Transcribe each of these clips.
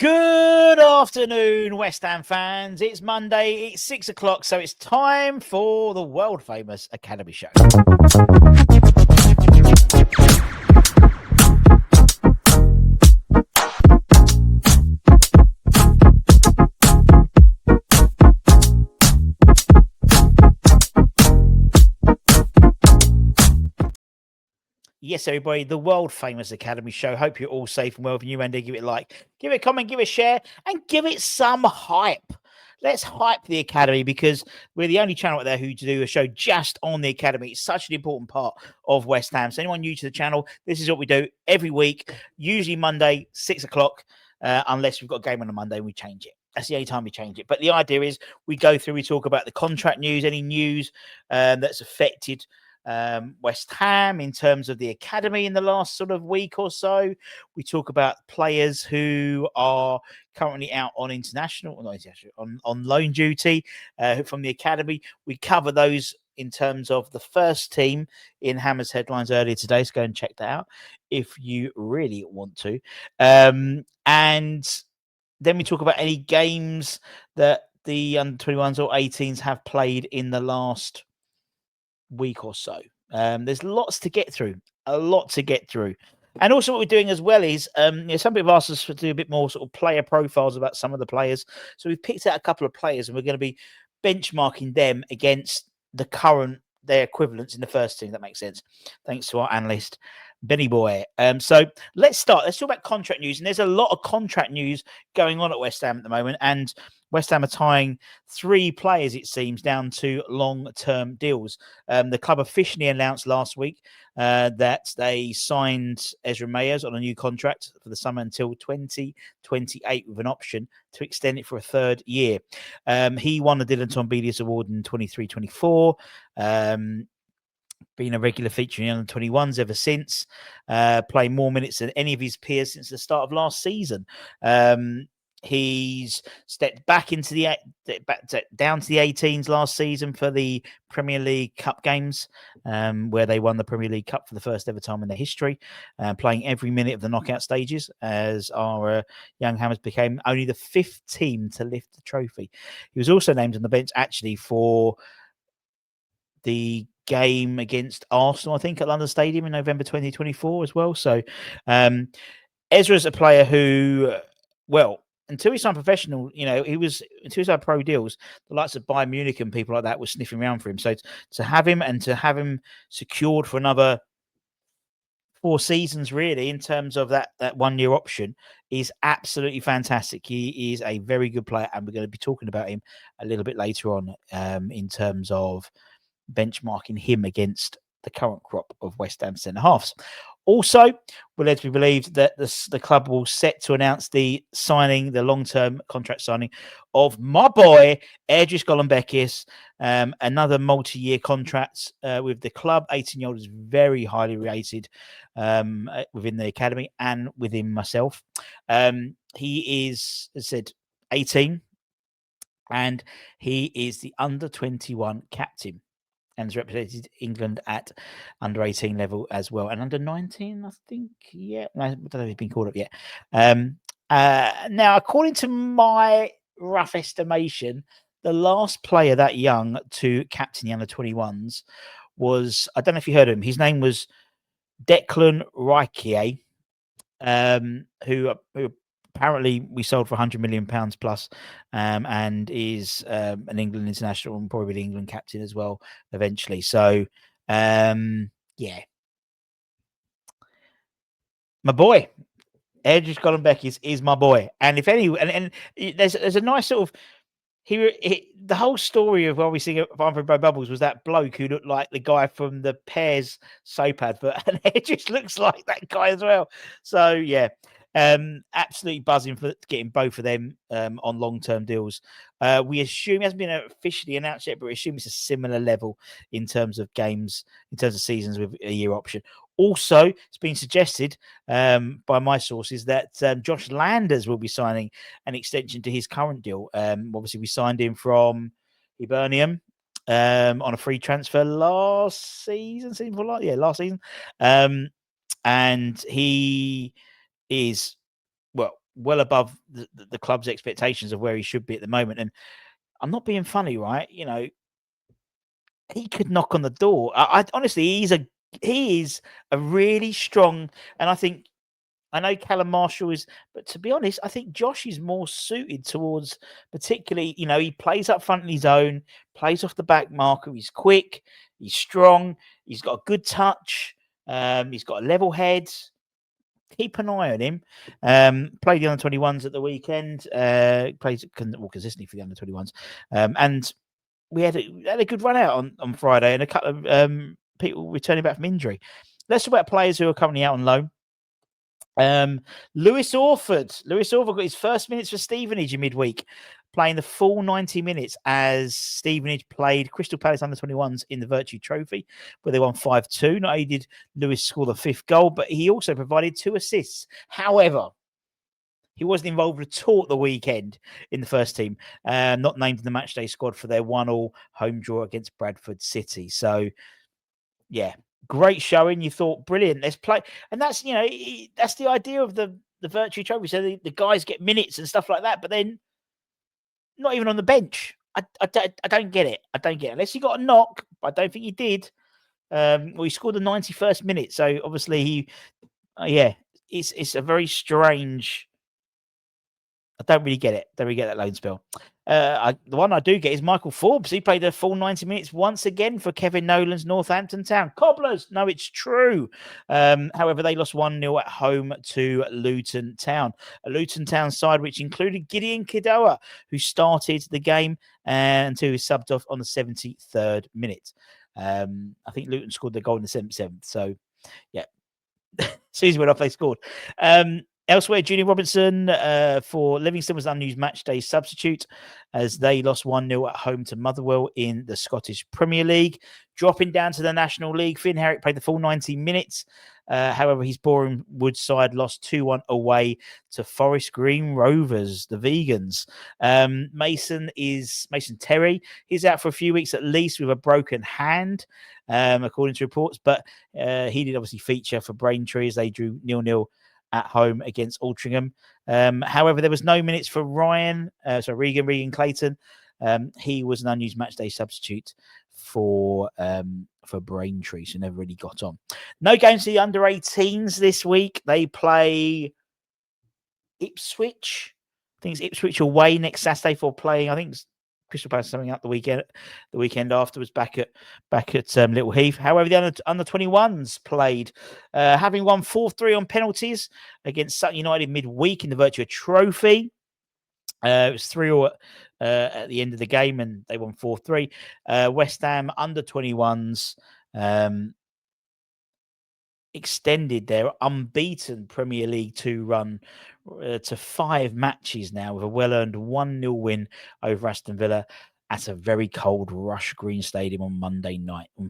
Good afternoon, West Ham fans. It's Monday, it's 6 o'clock, so it's time for the world famous Academy Show. Yes, everybody, the world famous Academy Show. Hope you're all safe and well. If you're new and give it a like, give it a comment, give it a share, and give it some hype. Let's hype the Academy because we're the only channel out there who do a show just on the Academy. It's such an important part of West Ham. So anyone new to the channel, this is what we do every week, usually Monday, 6 o'clock, unless we've got a game on a Monday and we change it. That's the only time we change it. But the idea is we go through, we talk about the contract news, any news that's affected West Ham in terms of the academy in the last sort of week or so. We talk about players who are currently out on international, not international, on loan duty from the academy. We cover those in terms of the first team in Hammer's headlines earlier today. So go and check that out if you really want to. And then we talk about any games that the under-21s or 18s have played in the last week or so. There's lots to get through, a lot to get through. And also what we're doing as well is, some people have asked us to do a bit more sort of player profiles about some of the players. So we've picked out a couple of players and we're going to be benchmarking them against their equivalents in the first team. That makes sense. Thanks to our analyst, Benny Boy. So let's start. Let's talk about contract news. And there's a lot of contract news going on at West Ham at the moment. And West Ham are tying 3 players, it seems, down to long-term deals. The club officially announced last week that they signed 𝗨𝟮🟭 on a new contract for the summer until 2028 with an option to extend it for a 3rd year. He won the Dylan Tombilius Award in 23-24. Been a regular feature in the under-21s ever since, playing more minutes than any of his peers since the start of last season. He's stepped back into down to the 18s last season for the Premier League Cup games, where they won the Premier League Cup for the first ever time in their history, playing every minute of the knockout stages as our young Hammers became only the 5th team to lift the trophy. He was also named on the bench actually for the game against Arsenal, I think, at London Stadium in November 2024 as well. So Ezra's a player who, well, until he signed professional, until he signed pro deals, the likes of Bayern Munich and people like that were sniffing around for him. So to have him secured for another 4 seasons, really, in terms of that 1-year option, is absolutely fantastic. He is a very good player, and we're going to be talking about him a little bit later on in terms of benchmarking him against the current crop of West Ham centre-halves. Also, we're led to be believed that the club will set to announce the long-term contract signing of my boy, 𝗨𝟮🟭 𝘀 another multi-year contract with the club. 18-year-old is very highly rated within the academy and within myself. He is, as I said, 18, and he is the under-21 captain, and has represented England at under-18 level as well. And under-19, I think, yeah. I don't know if he's been called up yet. Now, according to my rough estimation, the last player that young to captain the under-21s was, I don't know if you heard of him, his name was 𝗨𝟮🟭 𝘀 who apparently we sold for £100 million plus, and is an England international and probably the England captain as well eventually. So, yeah, my boy 𝗨𝟮🟭 is my boy. And if any, and there's a nice sort of the whole story of obviously By Bubbles was that bloke who looked like the guy from the Pears soap advert, and it just looks like that guy as well. So yeah. Absolutely buzzing for getting both of them on long-term deals. We assume, it hasn't been officially announced yet, but we assume it's a similar level in terms of games, in terms of seasons with a year option. Also, it's been suggested by my sources that Josh Landers will be signing an extension to his current deal. Obviously, we signed him from Hibernian on a free transfer last season. Last season. And he is, well, well above the club's expectations of where he should be at the moment. And I'm not being funny, right? You know, he could knock on the door. I honestly, he is a really strong, and I know Callum Marshall is, but to be honest, I think Josh is more suited towards, particularly, you know, he plays up front in his own, plays off the back marker. He's quick, he's strong, he's got a good touch, he's got a level head. Keep an eye on him. Played the under 21s at the weekend. Plays consistently for the under 21s, and we had a good run out on Friday, and a couple of people returning back from injury. Let's talk about players who are currently out on loan. Lewis Orford got his first minutes for Stevenage in midweek, playing the full 90 minutes as Stevenage played Crystal Palace under 21s in the Virtue Trophy, where they won 5-2. Not only did Lewis score the 5th goal, but he also provided 2 assists. However, he wasn't involved at all at the weekend in the first team, not named in the matchday squad for their 1-1 home draw against Bradford City. So, yeah, great showing. You thought, brilliant, let's play. And that's, you know, that's the idea of the Virtue Trophy. So the guys get minutes and stuff like that, but then not even on the bench. I don't get it. I don't get it. Unless he got a knock, I don't think he did. Well, he scored the 91st minute. So obviously he, it's a very strange. I don't really get it. Don't really get that loan spell. The one I do get is Michael Forbes. He played a full 90 minutes once again for Kevin Nolan's Northampton Town. Cobblers. No, it's true. However, they lost 1-0 at home to Luton Town. A Luton Town side which included Gideon Kidoa, who started the game until he was subbed off on the 73rd minute. I think Luton scored the goal in the 77th. So, yeah. As soon as he went off, they scored. Elsewhere, Junior Robinson for Livingston was unused match day substitute as they lost 1-0 at home to Motherwell in the Scottish Premier League. Dropping down to the National League, Finn Herrick played the full 90 minutes. However, his Boreham Wood side lost 2-1 away to Forest Green Rovers, the Vegans. Mason Terry. He's out for a few weeks at least with a broken hand, according to reports. But he did obviously feature for Braintree as they drew 0-0 at home against Altrincham. However, there was no minutes for Regan Clayton. He was an unused matchday substitute for Braintree, so never really got on. No games to the under 18s this week. They play Ipswich. I think it's Ipswich away next Saturday for playing. I think it's Crystal Palace something up the weekend afterwards back at Little Heath. However, the under 21s played, having won 4-3 on penalties against Sutton United midweek in the Virtua Trophy. It was 3-3 at the end of the game, and they won 4-3. West Ham under 21s extended their unbeaten Premier League 2 run to 5 matches now with a well-earned 1-0 win over Aston Villa at a very cold Rush Green Stadium on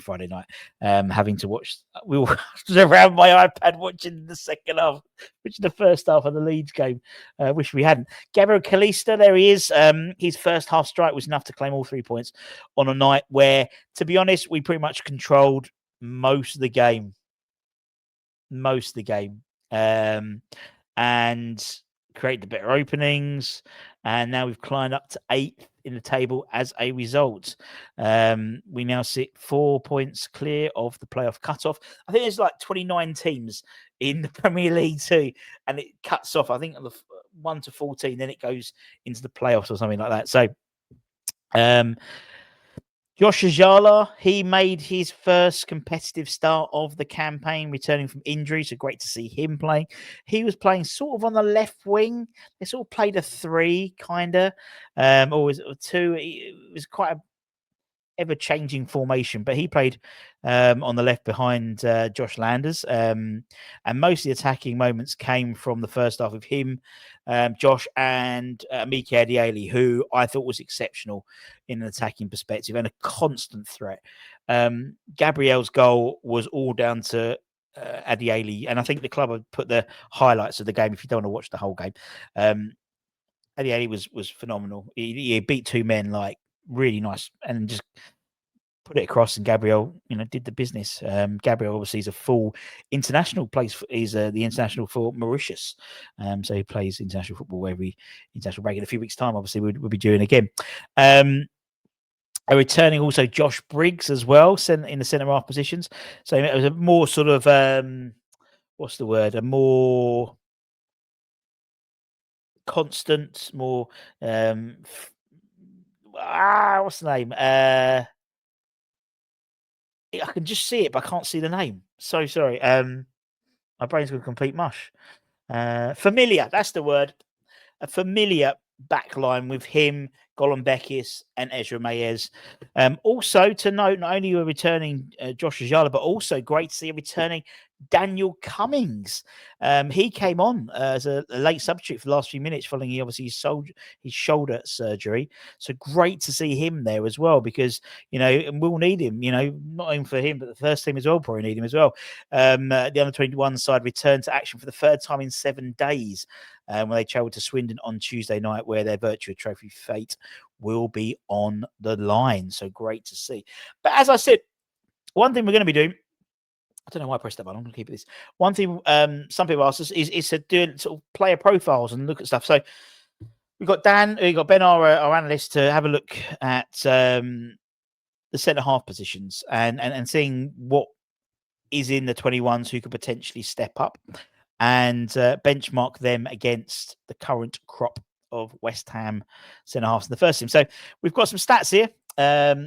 Friday night. Having to watch, we were around my iPad watching the second half, which is the first half of the Leeds game. Wish we hadn't. Gabriel Kalista, there he is. His first half strike was enough to claim all 3 points on a night where, to be honest, we pretty much controlled most of the game. And created better openings, and now we've climbed up to 8th in the table as a result. We now sit 4 points clear of the playoff cutoff. I think there's like 29 teams in the Premier League too, and it cuts off, I think, 1 to 14, then it goes into the playoffs or something like that. So Josh Ajala, he made his first competitive start of the campaign, returning from injury, so great to see him playing. He was playing sort of on the left wing. They sort of played a 3, kind of, or was it a 2? It was quite a ever-changing formation, but he played on the left behind Josh Landers, and most of the attacking moments came from the first half of him, Josh, and Miki Adiele, who I thought was exceptional in an attacking perspective and a constant threat. Gabriel's goal was all down to Adiele, and I think the club have put the highlights of the game if you don't want to watch the whole game. Adiele was phenomenal. He beat 2 men, like, really nice, and just put it across, and Gabriel, did the business. Gabriel obviously is a full international, he's the international for Mauritius. So he plays international football every international break. In a few weeks' time, obviously, we'll be doing again. Returning also Josh Briggs as well, in the centre half positions. So it was a more sort of what's the word? A more constant, more what's the name? I can just see it, but I can't see the name. So sorry. My brain's gone complete mush. Familiar, that's the word. A familiar backline with him, ګوڵمبێکis, and Ezra Mayes. Also to note, not only are returning Josh AJALA, but also great to see returning Daniel Cummings. He came on as a late substitute for the last few minutes following his shoulder surgery. So great to see him there as well, because and we'll need him. Not only for him, but the first team as well probably need him as well. The under-21 side returned to action for the third time in 7 days. When they travel to Swindon on Tuesday night, where their Virtua Trophy fate will be on the line. So great to see. But as I said, one thing we're going to be doing, I don't know why I pressed that button. I'm going to keep it this. One thing some people ask us is to do sort of player profiles and look at stuff. So we've got Ben, our analyst, to have a look at the centre half positions and seeing what is in the 21s who could potentially step up, and benchmark them against the current crop of West Ham centre halves in the first team. So we've got some stats here,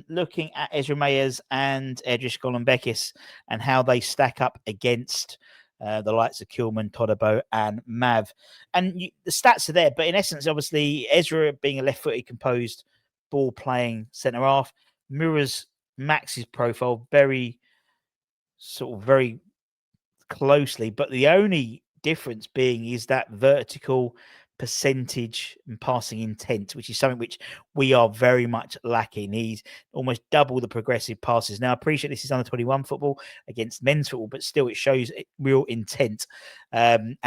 looking at Ezra Mayes and Erdős ګوڵمبێkis and how they stack up against the likes of Kilman, Todibo, and Mav. And the stats are there, but in essence, obviously, Ezra being a left-footed, composed, ball-playing centre half, mirrors Max's profile very closely, but the only difference being is that vertical percentage and passing intent, which is something which we are very much lacking. He's almost double the progressive passes. Now, I appreciate this is under 21 football against men's football, but still it shows real intent. And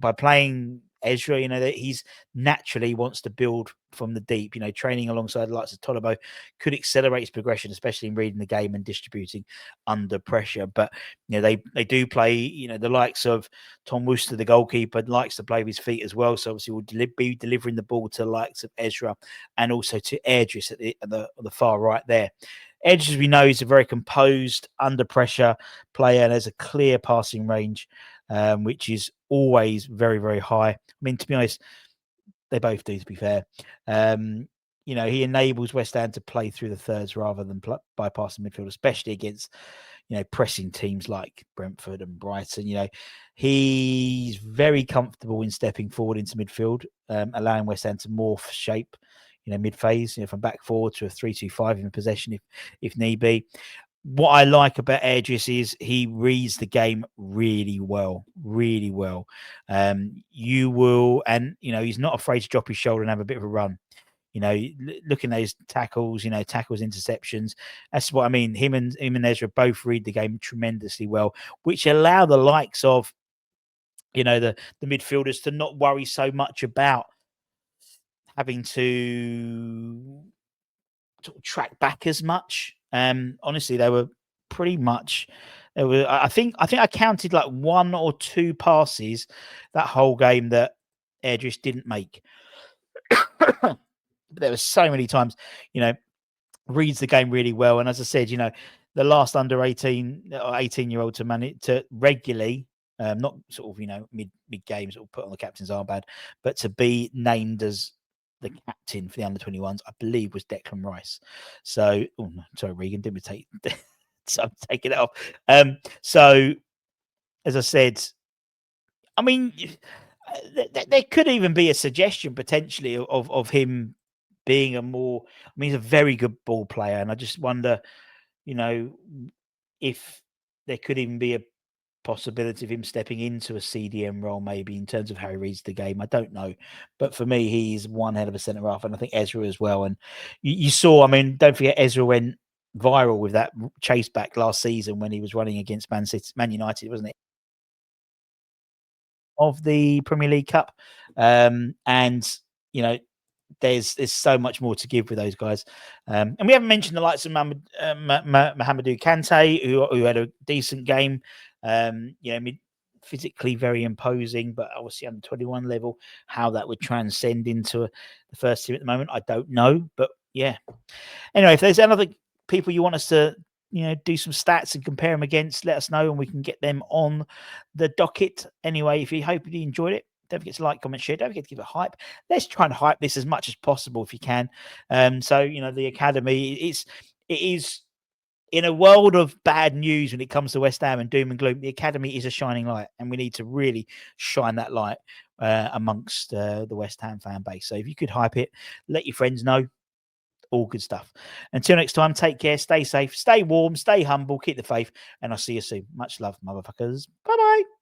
by playing Ezra, that he's naturally wants to build from the deep. Training alongside the likes of Todibo could accelerate his progression, especially in reading the game and distributing under pressure. But they do play. The likes of Tom Worcester, the goalkeeper, likes to play with his feet as well. So obviously we'll be delivering the ball to the likes of Ezra and also to Erdős at the far right there. Erdős, as we know, is a very composed, under pressure player and has a clear passing range, which is always very, very high. I mean, to be honest, they both do, to be fair. He enables West Ham to play through the thirds rather than bypassing midfield, especially against, pressing teams like Brentford and Brighton. He's very comfortable in stepping forward into midfield, allowing West Ham to morph shape, mid-phase, from back forward to a 3-2-5 in possession if need be. What I like about Erdős is he reads the game really well, really well. He's not afraid to drop his shoulder and have a bit of a run. Looking at those tackles, tackles, interceptions. That's what I mean. Him and Ezra both read the game tremendously well, which allow the likes of, the midfielders to not worry so much about having to track back as much. Honestly, they were pretty much. I think I counted like 1 or 2 passes that whole game that Erdős didn't make. But there were so many times, reads the game really well. And as I said, the last under 18 or 18-year-old to manage to regularly, not sort of, mid games or put on the captain's armband, but to be named as the captain for the under 21s, I believe, was Declan Rice. So, sorry, Regan, didn't take. So I'm taking it off. So, as I said, I mean, there could even be a suggestion potentially of him being he's a very good ball player, and I just wonder, if there could even be a possibility of him stepping into a CDM role, maybe, in terms of how he reads the game. I don't know, but for me, he's one hell of a centre half, and I think Ezra as well. And you saw, I mean, don't forget, Ezra went viral with that chase back last season when he was running against Man United, wasn't it? Of the Premier League Cup, and there's so much more to give with those guys. And we haven't mentioned the likes of Mahamadou Kante, who had a decent game. Physically very imposing, but obviously under 21 level. How that would transcend into the first team at the moment, I don't know. But yeah. Anyway, if there's other people you want us to do some stats and compare them against, let us know and we can get them on the docket. Anyway, if you hope you enjoyed it, don't forget to like, comment, share. Don't forget to give it a hype. Let's try and hype this as much as possible if you can. So the academy, it is in a world of bad news when it comes to West Ham and doom and gloom. The academy is a shining light, and we need to really shine that light amongst the West Ham fan base. So if you could hype it, let your friends know. All good stuff. Until next time, take care, stay safe, stay warm, stay humble, keep the faith, and I'll see you soon. Much love, motherfuckers. Bye-bye.